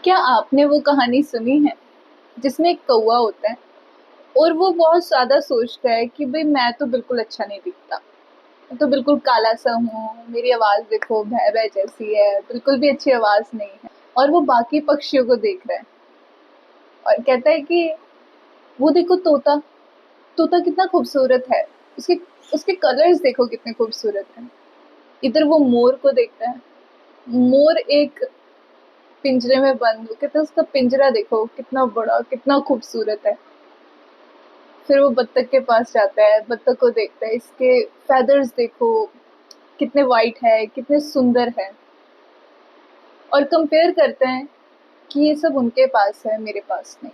क्या आपने वो कहानी सुनी है जिसमें एक कौवा होता है और वो बहुत ज्यादा सोचता है कि भाई मैं तो बिल्कुल अच्छा नहीं दिखता। मैं तो बिल्कुल काला सा हूँ, मेरी आवाज देखो भय भय जैसी है, बिल्कुल भी अच्छी आवाज नहीं है। और वो बाकी पक्षियों को देख रहा है और कहता है कि वो देखो तोता, तोता कितना खूबसूरत है। उसके उसके कलर्स देखो कितने खूबसूरत हैं। इधर वो मोर को देखता है। मोर एक पिंजरे में बंद, वो कहता है उसका पिंजरा देखो कितना बड़ा कितना खूबसूरत है। फिर वो बत्तख के पास जाता है, बत्तख को देखता है, इसके फेदर्स देखो कितने वाइट है, कितने सुंदर है। और कंपेयर करते हैं कि ये सब उनके पास है, मेरे पास नहीं,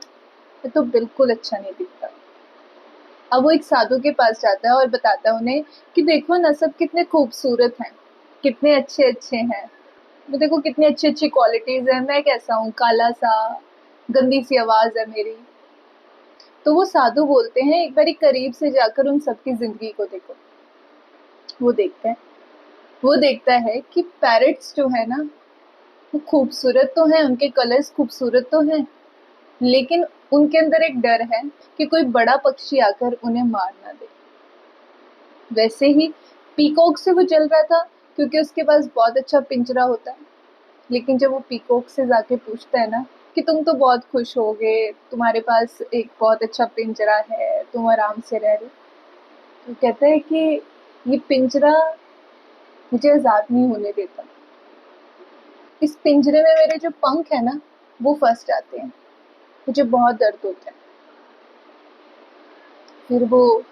ये तो बिल्कुल अच्छा नहीं दिखता। अब वो एक साधु के पास जाता है और बताता है उन्हें कि देखो ना, सब कितने खूबसूरत हैं, कितने अच्छे अच्छे हैं। वो देखो कितनी अच्छी अच्छी क्वालिटीज है, मैं कैसा हूँ, काला सा, गंदी सी आवाज है मेरी। तो वो साधु बोलते हैं एक बारी करीब से जाकर उन सबकी जिंदगी को देखो। वो देखते हैं, वो देखता है कि पैरट्स जो है ना, वो खूबसूरत तो हैं, उनके कलर्स खूबसूरत तो हैं, लेकिन उनके अंदर एक डर है कि कोई बड़ा पक्षी आकर उन्हें मार ना दे। वैसे ही पीकॉक से वो जल रहा था क्योंकि उसके पास बहुत अच्छा पिंजरा होता है। लेकिन जब वो पीकॉक से जाके पूछता है ना कि तुम तो बहुत खुश होगे, तुम्हारे पास एक बहुत अच्छा पिंजरा है, तुम आराम से रह रहे हो, तो कहता है कि ये पिंजरा मुझे आजाद नहीं होने देता। इस पिंजरे में मेरे जो पंख है ना, वो फंस जाते हैं, मुझे बहुत दर्द होता है। फिर वो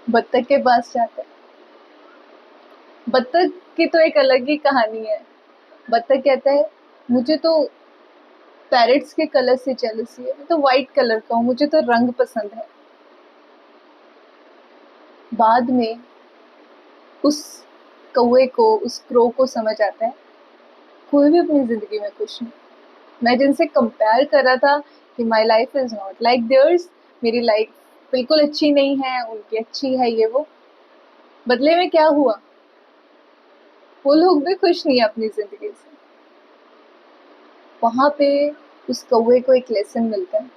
बत्तख के पास जाता है। बत्तख की तो एक अलग ही कहानी है। बत्तख कहता है मुझे तो पैरेट्स के कलर से जेलसी है, मैं तो व्हाइट कलर का हूँ, मुझे तो रंग पसंद है। बाद में उस कौवे को, उस क्रो को समझ आता है कोई भी अपनी जिंदगी में खुश नहीं। मैं जिनसे कंपेयर कर रहा था कि my life is not like theirs, मेरी लाइफ बिल्कुल अच्छी नहीं है, उनकी अच्छी है, ये वो, बदले में क्या हुआ, वो लोग भी खुश नहीं है अपनी जिंदगी से। वहां पे उस कौवे को एक लेसन मिलता है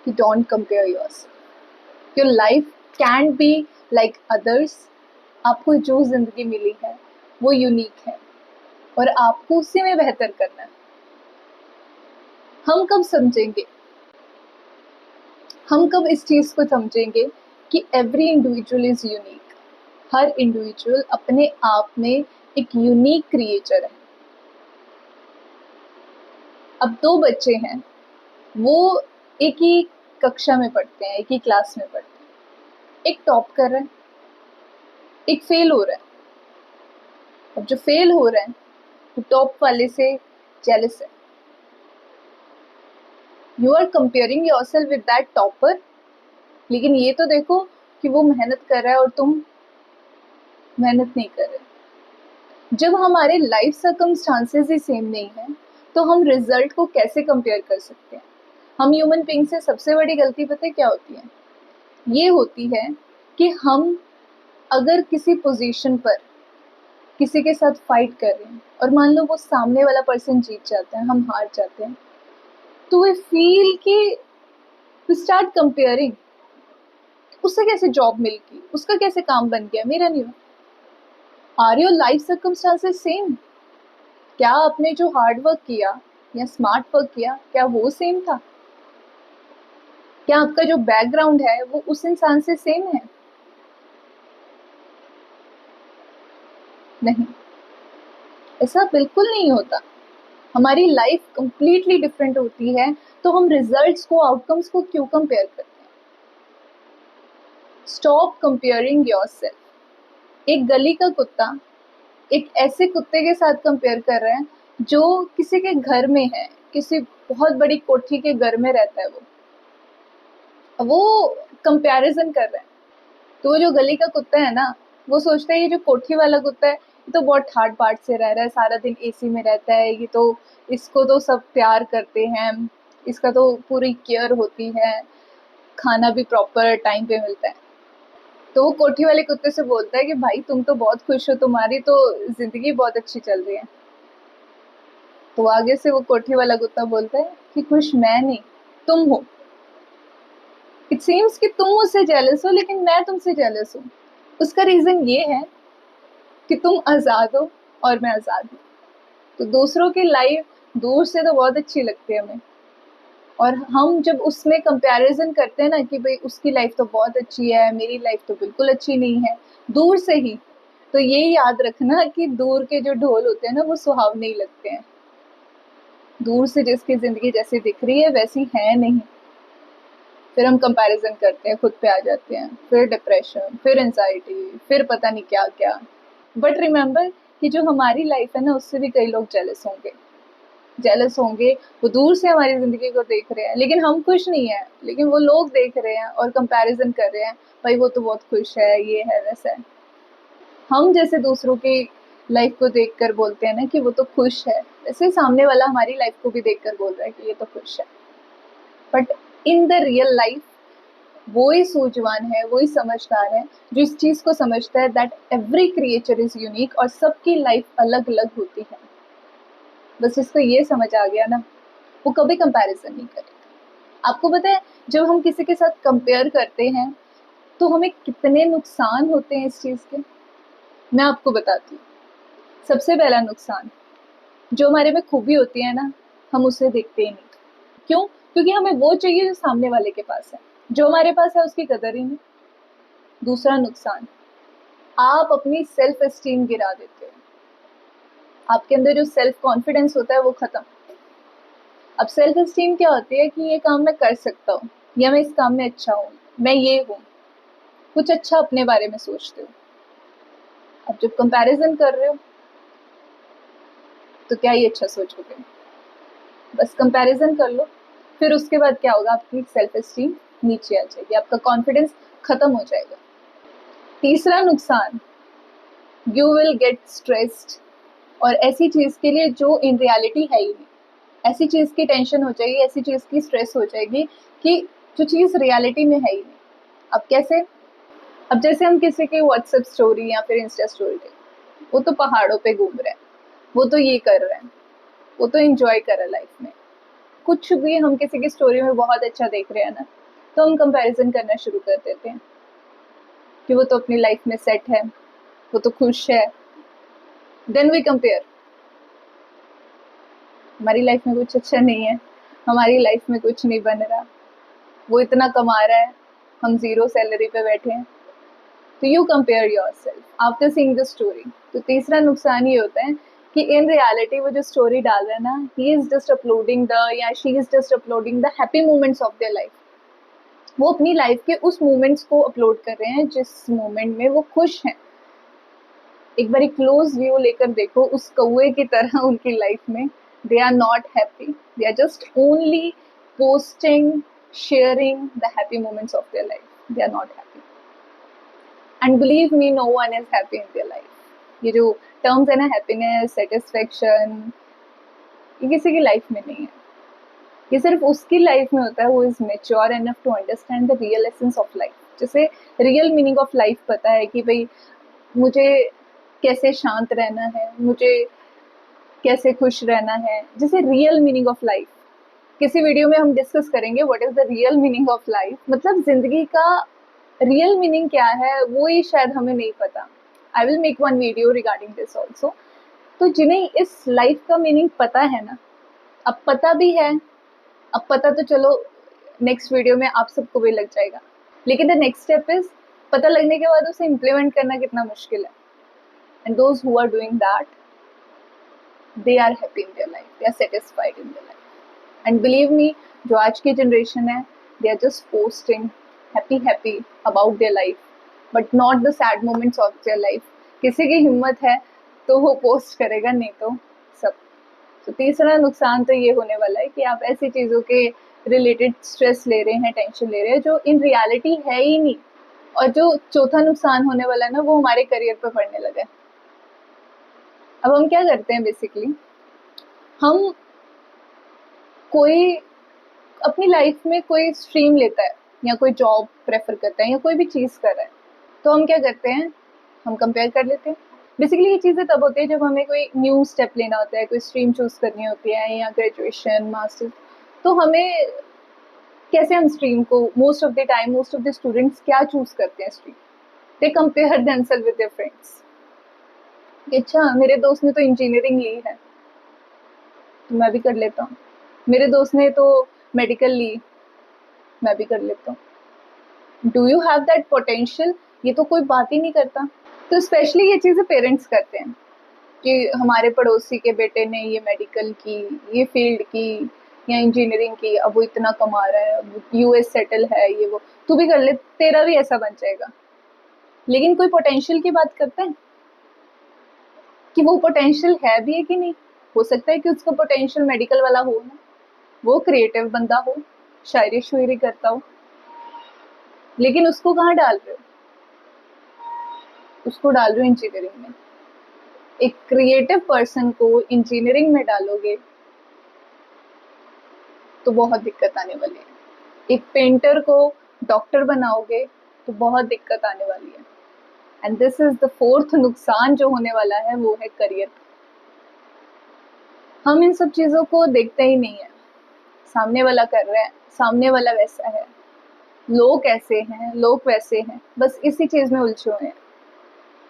कि don't compare yourself, your life can be like others. आपको जो जिंदगी मिली है वो यूनिक है और आपको उसी में बेहतर करना है। हम कब समझेंगे, हम कब इस चीज को समझेंगे कि every individual is unique. Her individual अपने आप में एक यूनिक क्रिएचर है। अब दो बच्चे हैं, वो एक ही कक्षा में पढ़ते हैं, एक ही क्लास में पढ़ते हैं। एक टॉप कर रहा है, एक फेल हो रहा है। अब जो फेल हो रहा है वो टॉप वाले से जेलस है। You are comparing yourself with that topper, लेकिन ये तो देखो कि वो मेहनत कर रहा है और तुम मेहनत नहीं कर रहे। जब हमारे लाइफ सर्कमस्टांसेस ही सेम नहीं है तो हम रिजल्ट को कैसे कंपेयर कर सकते हैं। हम ह्यूमन बीइंग से सबसे बड़ी गलती पता है क्या होती है? ये होती है कि हम अगर किसी पोजीशन पर किसी के साथ फाइट कर रहे हैं और मान लो वो सामने वाला पर्सन जीत जाता है, हम हार जाते हैं, तो वी फील कि वी स्टार्ट कंपेयरिंग, उससे कैसे जॉब मिल गई, उसका कैसे काम बन गया, मेरा नहीं हुआ। Are your life circumstances same? क्या आपने जो हार्ड वर्क किया या स्मार्ट वर्क किया, क्या वो सेम था? क्या आपका जो बैकग्राउंड है वो उस इंसान से सेम है? नहीं, ऐसा बिल्कुल नहीं होता। हमारी लाइफ कंप्लीटली डिफरेंट होती है, तो हम रिजल्ट्स को, आउटकम्स को क्यों कंपेयर करते हैं? Stop comparing yourself. एक गली का कुत्ता एक ऐसे कुत्ते के साथ कंपेयर कर रहे हैं जो किसी के घर में है, किसी बहुत बड़ी कोठी के घर में रहता है, वो कंपैरिजन कर रहे हैं। तो वो जो गली का कुत्ता है ना, वो सोचता है ये जो कोठी वाला कुत्ता है ये तो बहुत ठाट बाट से रह रहा है, सारा दिन एसी में रहता है, ये तो, इसको तो सब प्यार करते हैं, इसका तो पूरी केयर होती है, खाना भी प्रॉपर टाइम पे मिलता है। तो वो कोठी वाले कुत्ते से बोलता है कि भाई तुम तो बहुत खुश हो, तुम्हारी तो जिंदगी बहुत अच्छी चल रही है। तो आगे से वो कोठी वाला कुत्ता बोलता है कि खुश मैं नहीं, तुम हो। इट सीम्स कि तुम मुझसे जेलस हो, लेकिन मैं तुमसे जेलस हूँ। उसका रीजन ये है कि तुम आजाद हो और मैं आजाद हूँ। तो दूसरों की लाइफ दूर से तो बहुत अच्छी लगती है हमें, और हम जब उसमें कंपैरिजन करते हैं ना कि भाई उसकी लाइफ तो बहुत अच्छी है, मेरी लाइफ तो बिल्कुल अच्छी नहीं है, दूर से ही, तो ये याद रखना कि दूर के जो ढोल होते हैं ना वो सुहावने नहीं लगते हैं। दूर से जिसकी जिंदगी जैसी दिख रही है वैसी है नहीं। फिर हम कंपैरिजन करते हैं, खुद पे आ जाते हैं, फिर डिप्रेशन, फिर एंजाइटी, फिर पता नहीं क्या क्या। बट रिमेंबर कि जो हमारी लाइफ है ना उससे भी कई लोग जेलस होंगे, जेलस होंगे। वो दूर से हमारी जिंदगी को देख रहे हैं लेकिन हम खुश नहीं है, लेकिन वो लोग देख रहे हैं और कंपैरिजन कर रहे हैं, भाई वो तो बहुत खुश है, ये है वैसा है। हम जैसे दूसरों की लाइफ को देखकर बोलते हैं ना कि वो तो खुश है, वैसे सामने वाला हमारी लाइफ को भी देखकर बोल रहा है कि ये तो खुश है। But in the real life वो ही सूझवान है, वो ही समझदार है जो इस चीज को समझता है that every creature is unique और सबकी लाइफ अलग अलग होती है। बस इसको ये समझ आ गया ना, वो कभी कंपैरिजन नहीं करेगा। आपको पता है जब हम किसी के साथ कंपेयर करते हैं तो हमें कितने नुकसान होते हैं इस चीज के, मैं आपको बताती हूँ। सबसे पहला नुकसान, जो हमारे में खूबी होती है ना हम उसे देखते ही नहीं। क्यों? क्योंकि हमें वो चाहिए जो सामने वाले के पास है, जो हमारे पास है उसकी कदर ही नहीं। दूसरा नुकसान, आप अपनी सेल्फ एस्टीम गिरा देते हो। आपके अंदर जो सेल्फ कॉन्फिडेंस होता है वो खत्म। अब सेल्फ एस्टीम क्या होती है कि ये काम मैं कर सकता हूँ, या मैं इस काम में अच्छा हूँ, मैं ये हूँ, कुछ अच्छा अपने बारे में सोचते हो। अब जब कंपैरिजन कर रहे हो तो क्या ही अच्छा सोचोगे। बस कंपैरिजन कर लो, फिर उसके बाद क्या होगा, आपकी सेल्फ एस्टीम नीचे आ जाएगी, आपका कॉन्फिडेंस खत्म हो जाएगा। तीसरा नुकसान, यू विल गेट स्ट्रेस्ड, और ऐसी चीज के लिए जो इन रियलिटी है ही नहीं। ऐसी चीज की टेंशन हो जाएगी, ऐसी चीज की स्ट्रेस हो जाएगी कि जो चीज रियलिटी में है ही नहीं। अब कैसे? अब जैसे हम किसी की व्हाट्सएप स्टोरी या फिर इंस्टा स्टोरी देखें, वो तो पहाड़ों पे घूम रहे हैं, वो तो ये कर रहे हैं, वो तो एंजॉय कर रहे हैं लाइफ में। कुछ भी हम किसी की स्टोरी में बहुत अच्छा देख रहे हैं ना, तो हम कंपैरिजन करना शुरू कर देते हैं कि वो तो अपनी लाइफ में सेट है, वो तो खुश है। देन वी कंपेयर, हमारी लाइफ में कुछ अच्छा नहीं है, हमारी लाइफ में कुछ नहीं बन रहा, वो इतना कमा रहा है, हम जीरो सैलरी पे बैठे हैं। तो you compare your self after seeing the story. तो तीसरा नुकसान ये होता है कि इन रियलिटी वो जो स्टोरी डाल रहा है ना, he is just uploading the, या she is just uploading the happy moments of their life. वो अपनी लाइफ के उस मोमेंट्स को अपलोड कर रहे हैं जिस मोमेंट में वो खुश हैं। एक बार क्लोज व्यू लेकर देखो उस कौए की तरह उनकी लाइफ में, they are not happy, they are just only posting, sharing the happy moments of their life, they are not happy. And believe me, no one is happy in their life. ये जो terms है ना, happiness, satisfaction, ये किसी की life में नहीं है। ये सिर्फ उसकी लाइफ में होता है वो is mature enough to understand the real essence of life. जैसे रियल मीनिंग ऑफ लाइफ पता है कि भाई मुझे कैसे शांत रहना है, मुझे कैसे खुश रहना है, जैसे रियल मीनिंग ऑफ लाइफ। किसी वीडियो में हम डिस्कस करेंगे what is the real meaning of life, मतलब जिंदगी का रियल मीनिंग क्या है वो ही शायद हमें नहीं पता। I will make one video regarding this also. तो जिन्हें इस लाइफ का मीनिंग पता है ना, अब पता भी है, अब पता तो चलो नेक्स्ट वीडियो में आप सबको भी लग जाएगा, लेकिन द नेक्स्ट स्टेप इज पता लगने के बाद उसे इम्प्लीमेंट करना कितना मुश्किल है। And those who are doing that, they are happy in their life, they are satisfied in their life. And believe me, जो आज की जनरेशन है, they are just posting happy about their life, but not the sad moments of their life. किसी की हिम्मत है तो वो पोस्ट करेगा, नहीं तो सब। तो तीसरा नुकसान तो ये होने वाला है कि आप ऐसी चीज़ों के रिलेटेड स्ट्रेस ले रहे हैं, टेंशन ले रहे हैं जो इन रियलिटी है ही नहीं। और जो चौथा नुकसान होने वाला है ना, वो हमारे करियर पे पड़ने लगा है। अब हम क्या करते हैं बेसिकली, हम कोई अपनी लाइफ में कोई स्ट्रीम लेता है या कोई जॉब प्रेफर करता है या कोई भी चीज़ कर रहा है, तो हम क्या करते हैं, हम कंपेयर कर लेते हैं। बेसिकली ये चीज़ें तब होती है जब हमें कोई न्यू स्टेप लेना होता है, कोई स्ट्रीम चूज़ करनी होती है या ग्रेजुएशन, मास्टर्स। तो हमें कैसे हम स्ट्रीम को most of the time most of the students क्या चूज़ करते हैं stream? They compare themselves with their friends. अच्छा, मेरे दोस्त ने तो इंजीनियरिंग ली है, तो मैं भी कर लेता हूँ। मेरे दोस्त ने तो मेडिकल ली, मैं भी कर लेता हूँ। Do you have that potential? ये तो कोई बात ही नहीं करता। तो स्पेशली ये चीज़ें पेरेंट्स करते हैं कि हमारे पड़ोसी के बेटे ने ये मेडिकल की, ये फील्ड की या इंजीनियरिंग की, अब वो इतना कमा रहा है, अब यूएस सेटल है, ये वो, तू भी कर ले, तेरा भी ऐसा बन जाएगा। लेकिन कोई पोटेंशियल की बात करते हैं कि वो पोटेंशियल है भी है कि नहीं? हो सकता है कि उसका पोटेंशियल मेडिकल वाला हो ना, वो क्रिएटिव बंदा हो, शायरी शुयरी करता हो, लेकिन उसको कहाँ डाल रहे हो? उसको डाल रहे हो इंजीनियरिंग में। एक क्रिएटिव पर्सन को इंजीनियरिंग में डालोगे तो बहुत दिक्कत आने वाली है। एक पेंटर को डॉक्टर बनाओगे तो बहुत दिक्कत आने वाली है। And this is the fourth नुकसान जो होने वाला है, वो है करियर। हम इन सब चीज़ों को देखते ही नहीं है। सामने वाला कर रहा है, सामने वाला वैसा है, लोग ऐसे हैं, लोग वैसे हैं, बस इसी चीज़ में उलझे हुए हैं।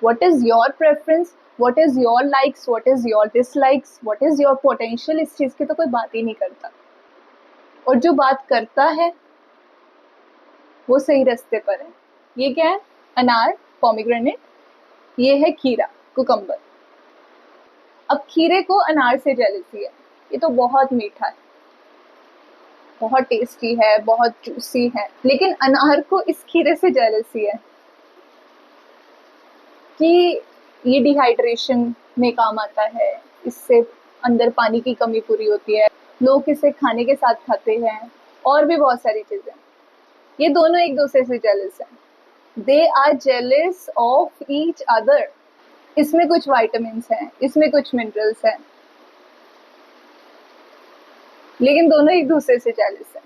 What is your preference? What is your likes? What is your dislikes? What is your potential? इस चीज़ की तो कोई बात ही नहीं करता। और जो बात करता है वो सही रास्ते पर है। ये क्या है? अनार, पोमीग्रेनेट। ये है खीरा, कुकम्बर। अब खीरे को अनार से जेलसी है, ये तो बहुत मीठा है, बहुत टेस्टी है, बहुत जूसी है, लेकिन अनार को इस खीरे से जेलसी है कि ये डिहाइड्रेशन में काम आता है, इससे अंदर पानी की कमी पूरी होती है, लोग इसे खाने के साथ खाते हैं, और भी बहुत सारी चीज़ें। ये दोनों एक दूसरे से जेलस हैं। They are jealous of each other. इसमें कुछ वाइटामिन हैं, इसमें कुछ मिनरल्स हैं, लेकिन दोनों एक दूसरे से जेलस हैं।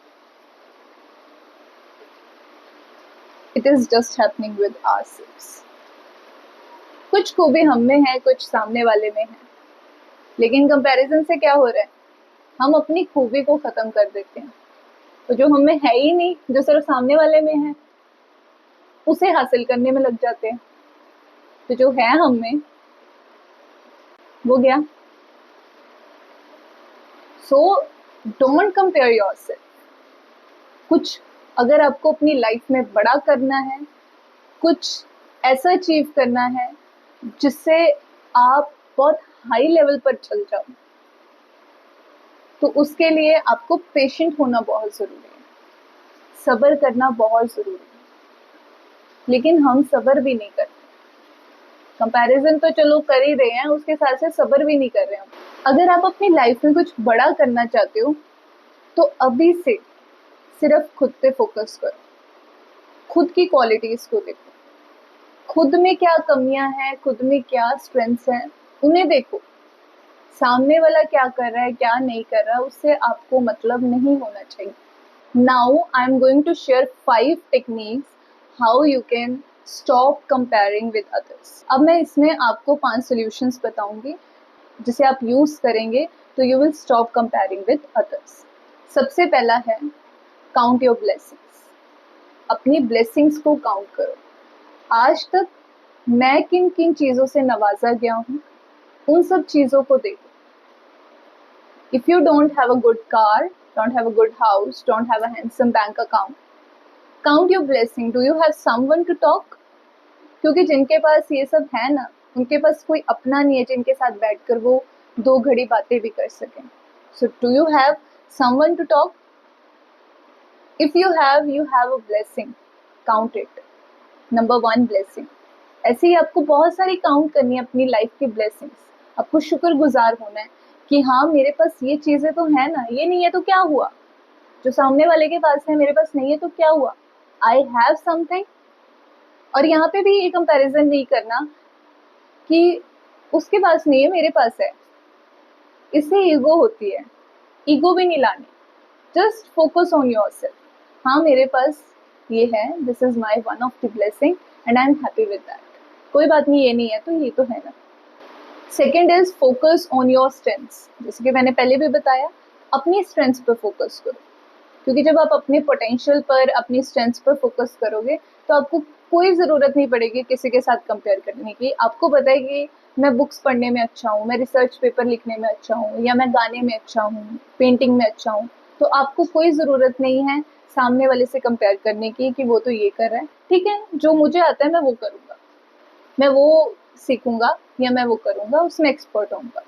It is just happening with ourselves. कुछ खूबी हम में है, कुछ सामने वाले में है, लेकिन कंपैरिजन से क्या हो रहा है? हम अपनी खूबी को खत्म कर देते हैं, तो जो हम में है ही नहीं, जो सिर्फ सामने वाले में है, उसे हासिल करने में लग जाते हैं। तो जो है हम में वो गया। So don't compare yourself. कुछ अगर आपको अपनी लाइफ में बड़ा करना है, कुछ ऐसा अचीव करना है जिससे आप बहुत हाई लेवल पर चल जाओ, तो उसके लिए आपको पेशेंट होना बहुत ज़रूरी है, सब्र करना बहुत ज़रूरी है। लेकिन हम सब्र भी नहीं करते। कंपैरिजन तो चलो कर ही रहे हैं, उसके साथ साथ सब्र भी नहीं कर रहे हैं। अगर आप अपनी लाइफ में कुछ बड़ा करना चाहते हो तो अभी से सिर्फ खुद पे फोकस करो, खुद की क्वालिटीज़ को देखो, खुद में क्या कमियां हैं, खुद में क्या स्ट्रेंथ्स हैं, उन्हें देखो। सामने वाला क्या कर रहा है, क्या नहीं कर रहा, उससे आपको मतलब नहीं होना चाहिए। Now I am going to share 5 techniques how you can stop comparing with others. अब मैं इसमें आपको 5 सॉल्यूशंस बताऊंगी जिसे आप यूज करेंगे तो you will stop comparing with others. सबसे पहला है काउंट योर ब्लेसिंग्स। अपनी ब्लेसिंग्स को काउंट करो। आज तक मैं किन किन चीज़ों से नवाजा गया हूँ, उन सब चीज़ों को देखो। If you don't have a good car, don't have a good house, don't have a handsome bank account, count your blessing. Do you have someone to talk? क्योंकि जिनके पास ये सब है ना, उनके पास कोई अपना नहीं है जिनके साथ बैठकर वो 2 घड़ी बातें भी कर सकें। So do you have someone to talk? If you have a blessing, count it. Number 1 blessing. ऐसे ही आपको बहुत सारी काउंट करनी है अपनी लाइफ की ब्लेसिंग्स। आपको शुक्रगुजार होना है कि हाँ, मेरे पास ये चीज़ें तो है ना, ये नहीं है तो क्या हुआ? जो सामने वाले के पास है मेरे पास नहीं है तो क्या हुआ? I have something. और यहाँ पे भी ये कंपैरिजन नहीं करना कि उसके पास नहीं है मेरे पास है, इससे ईगो होती है। ईगो भी नहीं लानी, जस्ट फोकस ऑन योरसेल्फ। हाँ, मेरे पास ये है, this is my one of the blessing and I am happy with that. कोई बात नहीं, ये नहीं है तो ये तो है ना। Second is focus on your strengths. जैसे कि मैंने पहले भी बताया, अपनी स्ट्रेंथ्स पर फोकस करो, क्योंकि जब आप अपने पोटेंशियल पर, अपनी स्ट्रेंथ्स पर फोकस करोगे तो आपको कोई ज़रूरत नहीं पड़ेगी किसी के साथ कंपेयर करने की। आपको पता है कि मैं बुक्स पढ़ने में अच्छा हूँ, मैं रिसर्च पेपर लिखने में अच्छा हूँ, या मैं गाने में अच्छा हूँ, पेंटिंग में अच्छा हूँ, तो आपको कोई ज़रूरत नहीं है सामने वाले से कंपेयर करने की कि वो तो ये कर रहा है। ठीक है, जो मुझे आता है मैं वो करूँगा, मैं वो सीखूंगा या मैं वो करूँगा, उसमें एक्सपर्ट होऊंगा।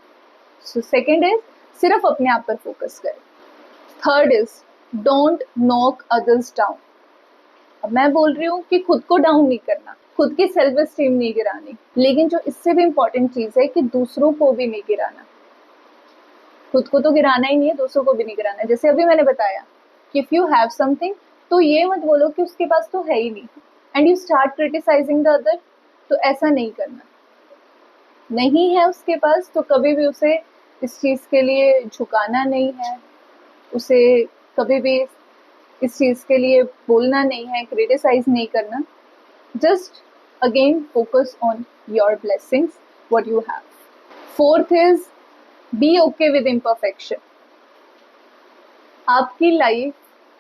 सो सेकेंड इज सिर्फ अपने आप पर फोकस करें। Third is don't knock others down. अब मैं बोल रही हूँ कि खुद को डाउन नहीं करना, खुद की सेल्फ एस्टीम नहीं गिरानी, लेकिन जो इससे भी इम्पोर्टेंट चीज है कि दूसरों को भी नहीं गिराना। खुद को तो गिराना ही नहीं है, दूसरों को भी नहीं गिराना। जैसे अभी मैंने बताया कि इफ यू हैव समथिंग, तो ये मत बोलो कि उसके पास तो है ही नहीं, and you start criticising the other. तो ऐसा नहीं करना। नहीं है उसके पास तो कभी भी उसे इस चीज के लिए झुकाना नहीं है, उसे कभी भी इस चीज के लिए बोलना नहीं है, क्रिटिसाइज नहीं करना। Just again focus on your blessings, what you have. Fourth is be okay with imperfection. आपकी लाइफ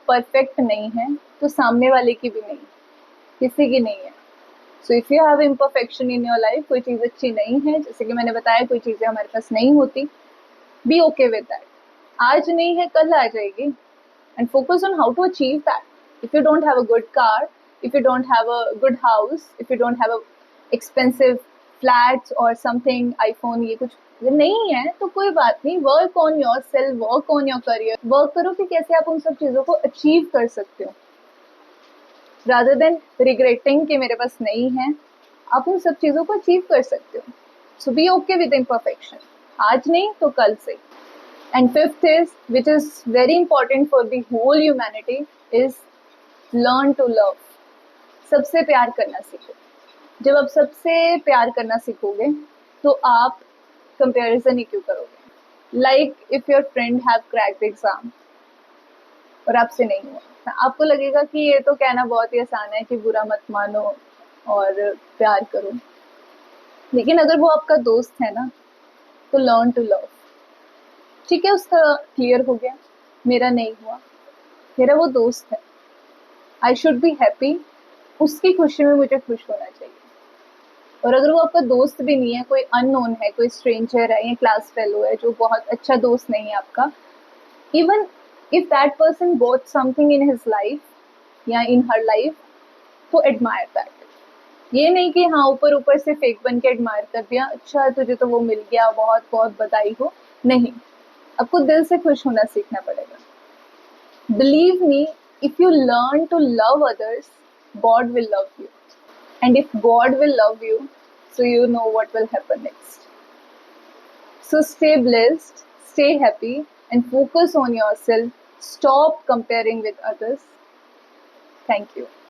परफेक्ट नहीं है तो सामने वाले की भी नहीं, किसी की नहीं है। So if you have imperfection in your life, कोई चीज़ अच्छी नहीं है, जैसे कि मैंने बताया कोई चीज़ें हमारे पास नहीं होती, बी ओके विद दैट। आज नहीं है कल आ जाएगी, and focus on how to achieve that. If you don't have a good car, if you don't have a good house, if you don't have a expensive flats or something, iPhone, ये कुछ ये नहीं है तो कोई बात नहीं। Work on your self, work on your career, work करो कि कैसे आप उन सब चीज़ों को अचीव कर सकते हो, रादर देन रिग्रेटिंग कि मेरे पास नहीं है। आप उन सब चीज़ों को अचीव कर सकते हो। सो बी ओके विद इम्परफेक्शन, आज नहीं तो कल से। And fifth is, which is very important for the whole humanity, is learn to love. सबसे प्यार करना सीखो। जब आप सबसे प्यार करना सीखोगे तो आप कंपैरिजन ही क्यों करोगे। Like if your friend have cracked exam और आपसे नहीं हुआ, आपको लगेगा कि ये तो कहना बहुत ही आसान है कि बुरा मत मानो और प्यार करो, लेकिन अगर वो आपका दोस्त है ना, तो लर्न टू लव। ठीक है, उसका क्लियर हो गया, मेरा नहीं हुआ, मेरा वो दोस्त है, आई शुड बी हैप्पी, उसकी खुशी में मुझे खुश होना चाहिए। और अगर वो आपका दोस्त भी नहीं है, कोई अननोन है, कोई स्ट्रेंजर है या क्लास फेलो है जो बहुत अच्छा दोस्त नहीं है आपका, even if that person got something in his life या इन हर लाइफ, तो एडमायर दैट। ये नहीं कि हाँ ऊपर ऊपर से फेक बन के एडमायर कर दिया, अच्छा तुझे तो वो मिल गया, बहुत बहुत बधाई हो। नहीं, आपको दिल से खुश होना सीखना पड़ेगा। Believe me, if you learn to love others, God will love you. And if God will love you, so you know what will happen next. So stay blessed, stay happy, and focus on yourself. Stop comparing with others. Thank you.